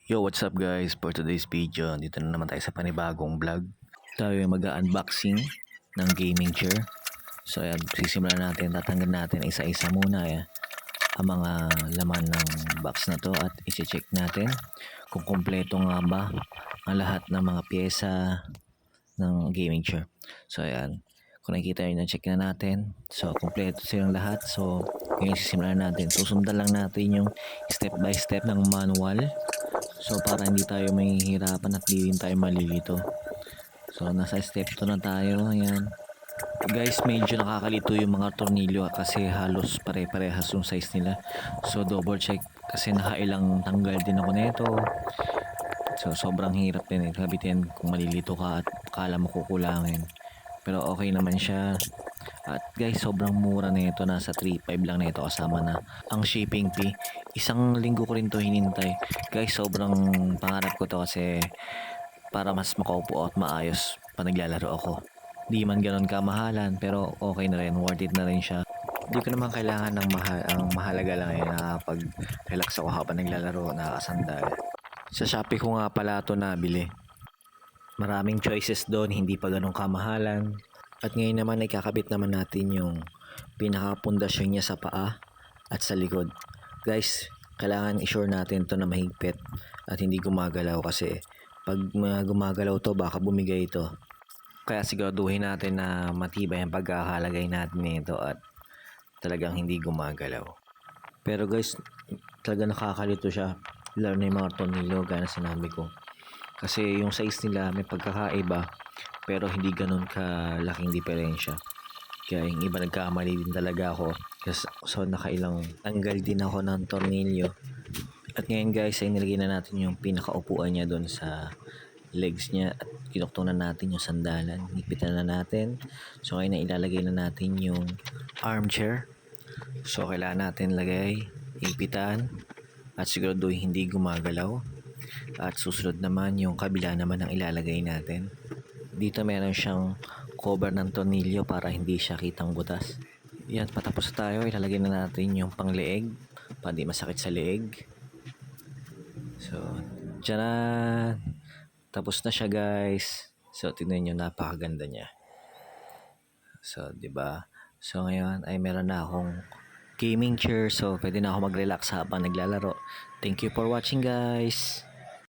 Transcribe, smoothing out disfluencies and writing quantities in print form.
Yo, what's up guys? For today's video, dito na naman tayo sa panibagong vlog. Tayo ay mag-unboxing ng gaming chair. So ayan, sisimulan natin, tatanggal natin isa-isa muna ang mga laman ng box na to at isi-check natin kung kumpleto nga ba ang lahat ng mga pyesa ng gaming chair. So ayan, kung nakikita nyo, na-check na natin. So kumpleto silang lahat. So ngayon sisimulan natin. Susundan lang natin yung step by step ng manual. So para hindi tayo mahihirapan at di rin tayo malilito. So nasa step 2 na tayo. Ayan. Guys, medyo nakakalito yung mga tornilyo kasi halos pare-parehas yung size nila. So double check kasi nakailang tanggal din ako nito. So sobrang hirap din kabitin kung malilito ka at kala mo kukulangin. Pero okay naman siya. At guys, sobrang mura na ito. Nasa 3.5 lang na ito kasama na ang shipping fee. Isang linggo ko rin to hinintay. Guys, sobrang pangarap ko to kasi para mas makaupo at maayos pa naglalaro ako. Di man ganun kamahalan pero okay na rin. Worth it na rin siya. Di ko naman kailangan ng mahal. Ang mahalaga lang ay nakapag-relax ako habang naglalaro, nakakasandal. Sa Shopee ko nga pala ito nabili. Maraming choices doon, hindi pa ganun kamahalan. At ngayon naman ay kakabit naman natin yung pinaka-pundasyon niya sa paa at sa likod. Guys, kailangan i-sure natin to na mahigpit at hindi gumagalaw kasi pag gumagalaw to baka bumigay ito. Kaya siguraduhin natin na matibay ang pagkakalagay natin nito at talagang hindi gumagalaw. Pero guys, talaga nakakalito siya. Lalo na yung mga tornilyo, gaya na sinabi ko. Kasi yung size nila may pagkakaiba pero hindi ganun kalaking diferensya. Kaya yung iba nagkamali din talaga ako. So nakailang tanggal din ako ng tornilyo. At ngayon guys ay nilagay na natin yung pinakaupuan niya doon sa legs niya at kinuktong na natin yung sandalan. Higpitan na natin. So ngayon na ilalagay na natin yung armchair. So kailangan natin lagay, higpitan at siguro hindi gumagalaw. At susunod naman yung kabila naman ang ilalagay natin. Dito meron siyang cover ng tornilyo para hindi siya kitang butas. Yan, patapos tayo. Ilalagay na natin yung pangleeg para di masakit sa leeg. So, tcharan! Tapos na siya guys. So, tingnan nyo, napakaganda niya. So, di ba? So, ngayon ay meron na akong gaming chair. So, pwede na ako mag-relax habang naglalaro. Thank you for watching guys!